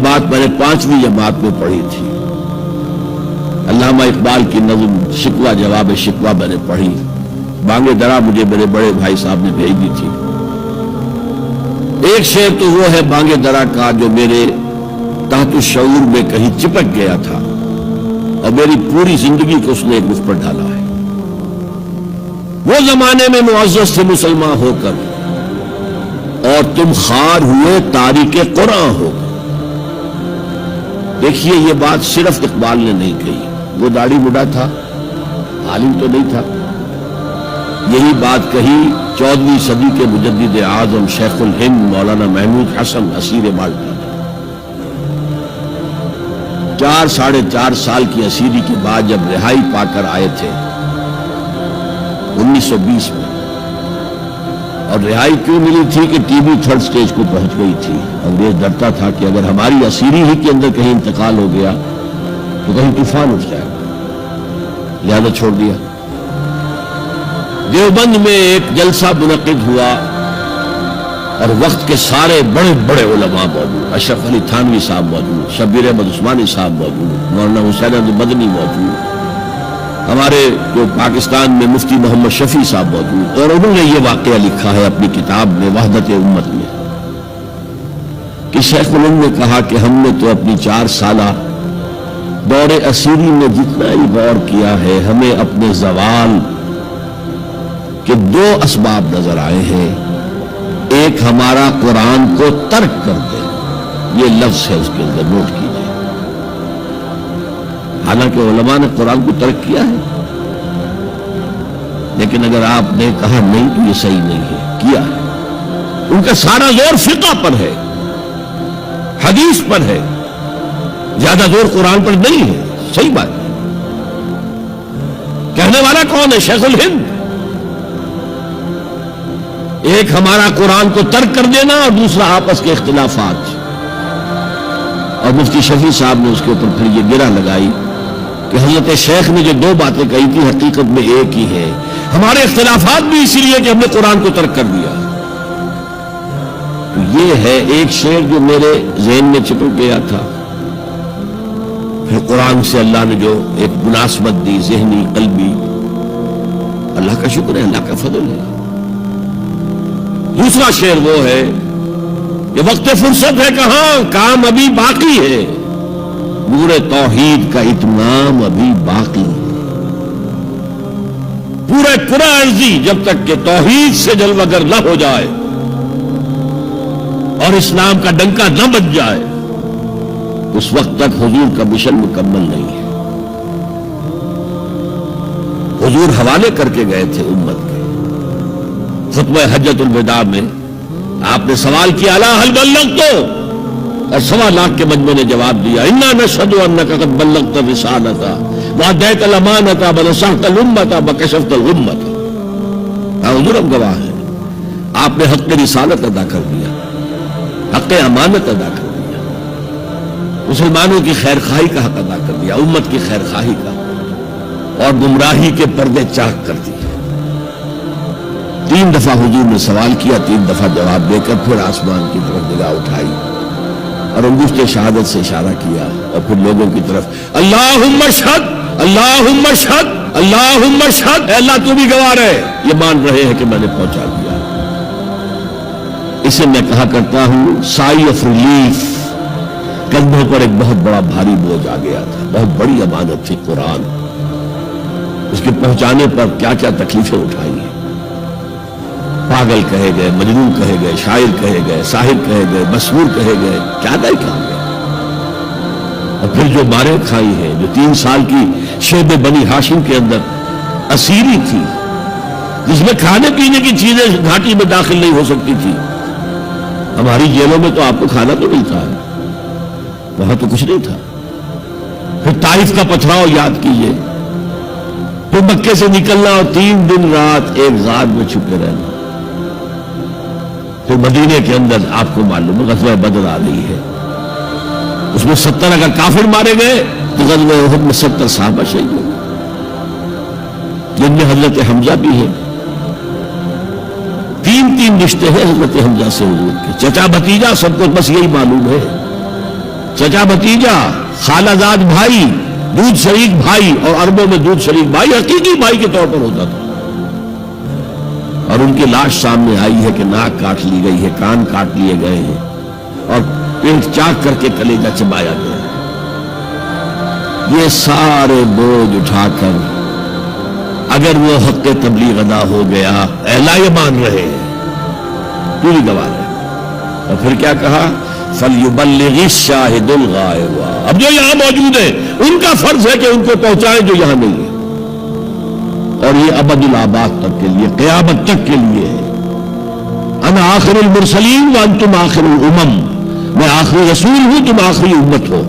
بات میں نے 5ویں جماعت میں پڑھی تھی. علامہ اقبال کی نظم شکوہ جواب شکوہ میں نے پڑھی. بانگ درا مجھے میرے بڑے بھائی صاحب نے بھیج دی تھی. ایک شعر تو وہ ہے بانگ درا کا جو میرے تحت الشعور میں کہیں چپک گیا تھا اور میری پوری زندگی کو اس نے ایک رخ پر ڈالا ہے. وہ زمانے میں معزز تھے مسلمان ہو کر اور تم خار ہوئے تاریک قرآن ہو کر. دیکھیے یہ بات صرف اقبال نے نہیں کہی. وہ داڑھی بوڑھا تھا, عالم تو نہیں تھا. یہی بات کہی 14ویں صدی کے مجدد اعظم شیخ الہند مولانا محمود حسن اسیر مالٹا نے. 4 سال کی اسیری کے بعد جب رہائی پا کر آئے تھے 1920 میں, اور رہائی کیوں ملی تھی کہ ٹی بی 3rd سٹیج کو پہنچ گئی تھی. انگریز ڈرتا تھا کہ اگر ہماری اسیری ہی کے اندر کہیں انتقال ہو گیا تو کہیں طوفان اٹھ جائے گا, لہذا چھوڑ دیا. دیوبند میں ایک جلسہ منعقد ہوا اور وقت کے سارے بڑے بڑے علماء موجود. اشرف علی تھانوی صاحب موجود, شبیر احمد عثمانی صاحب موجود, مولانا حسین احمد مدنی موجود, ہمارے جو پاکستان میں مفتی محمد شفیع صاحب موجود. اور انہوں نے یہ واقعہ لکھا ہے اپنی کتاب میں وحدت امت میں کہ شیخ الہند نے کہا کہ ہم نے تو اپنی 4 سالہ دور اسیری میں جتنا ہی غور کیا ہے, ہمیں اپنے زوال کے 2 اسباب نظر آئے ہیں. ایک ہمارا قرآن کو ترک کر دے, یہ لفظ ہے اس کے اندر, نوٹ کیجیے. حالانکہ علماء نے قرآن کو ترک کیا ہے, لیکن اگر آپ نے کہا نہیں تو یہ صحیح نہیں ہے, کیا ہے. ان کا سارا زور فقہ پر ہے, حدیث پر ہے, زیادہ زور قرآن پر نہیں ہے. صحیح بات ہے. کہنے والا کون ہے؟ شیخ الہند. ایک ہمارا قرآن کو ترک کر دینا اور دوسرا آپس کے اختلافات. اور مفتی شفیع صاحب نے اس کے اوپر پھر یہ گرہ لگائی کہ حضرت شیخ نے جو 2 باتیں کہی تھی حقیقت میں ایک ہی ہے. ہمارے اختلافات بھی اسی لیے کہ ہم نے قرآن کو ترک کر دیا. تو یہ ہے ایک شعر جو میرے ذہن میں چپک گیا تھا. پھر قرآن سے اللہ نے جو ایک مناسبت دی, ذہنی قلبی, اللہ کا شکر ہے, اللہ کا فضل ہے. دوسرا شعر وہ ہے کہ وقت فرصت ہے کہاں, کام ابھی باقی ہے, نور توحید کا اتمام ابھی باقی ہے. پورے کرہ ارضی جب تک کہ توحید سے جلوگر نہ ہو جائے اور اسلام کا ڈنکا نہ بج جائے, اس وقت تک حضور کا مشن مکمل نہیں ہے. حضور حوالے کر کے گئے تھے امت کے. خطبہ حجۃ الوداع میں آپ نے سوال کیا الا هل بلغت, اور 1.25 لاکھ کے مجمع نے جواب دیا انا نشهد انك قد بلغت الرسالة واديت الامانة ونصحت الامة وكشفت الغمة. حضور ہم گواہ ہیں, آپ نے حق رسالت ادا کر دیا, حق امانت ادا کر دیا, مسلمانوں کی خیر خواہی کا حق ادا کر دیا, امت کی خیر خواہی کا, اور گمراہی کے پردے چاک کر دیے. 3 دفعہ حضور نے سوال کیا, 3 دفعہ جواب دے کر پھر آسمان کی طرف نگاہ اٹھائی اور انگشت شہادت سے اشارہ کیا اور پھر لوگوں کی طرف اللہم اشہد اللہم اشہد اللہم اشہد, اے اللہ تو بھی گواہ رہے, یہ مان رہے ہیں کہ میں نے پہنچا دیا. اسے میں کہا کرتا ہوں سائی آف ریلیف. کندھوں پر ایک بہت بڑا بھاری بوجھ آ گیا تھا, بہت بڑی امانت تھی قرآن. اس کے پہنچانے پر کیا کیا تکلیفیں اٹھائی ہیں. پاگل کہے گئے, مجنون کہے گئے, شاعر کہے گئے, ساحر کہے گئے, مسحور کہے گئے, کیا نہیں کہا گیا. اور پھر جو مارے کھائی ہیں, جو 3 سال کی شعب بنی ہاشم کے اندر اسیری تھی, جس میں کھانے پینے کی چیزیں گھاٹی میں داخل نہیں ہو سکتی تھی. ہماری جیلوں میں تو آپ کو کھانا تو ملتا ہے, وہاں تو کچھ نہیں تھا. پھر طائف کا پتھراؤ یاد کیجیے, پھر مکے سے نکلنا اور 3 دن رات ایک غار میں چھپے رہنا. پھر مدینے کے اندر آپ کو معلوم ہے غزوہ بدر آ رہی ہے, اس میں 70 اگر کافر مارے گئے تو غزوہ احد میں 70 صحابہ شہید ہوئے, جن میں حضرت حمزہ بھی ہے. 3 رشتے ہیں حضرت حمزہ سے حضور کے, چچا بھتیجا سب کو بس یہی معلوم ہے. چچا بھتیجا، خالہ زاد بھائی، دودھ شریک بھائی، اور عربوں میں دودھ شریک بھائی حقیقی بھائی کے طور پر ہوتا تھا. اور ان کی لاش سامنے آئی ہے کہ ناک کاٹ لی گئی ہے، کان کاٹ لیے گئے ہیں، اور پیٹ چاک کر کے کلیجہ چبایا گیا ہے. یہ سارے بوجھ اٹھا کر اگر وہ حق تبلیغ ادا ہو گیا، اہلا یہ مان رہے ہیں، پوری گواہ ہے. اور پھر کیا کہا؟ فَلْيُبَلِّغِ الشَّاهِدُ الْغَائِبَ. اب جو یہاں موجود ہیں ان کا فرض ہے کہ ان کو پہنچائیں جو یہاں نہیں ہے. اور یہ ابد الآباد تک کے لیے، قیامت تک کے لیے ہے. انا آخر المرسلین وانتم آخر الامم. میں آخری رسول ہوں، تم آخری امت ہو.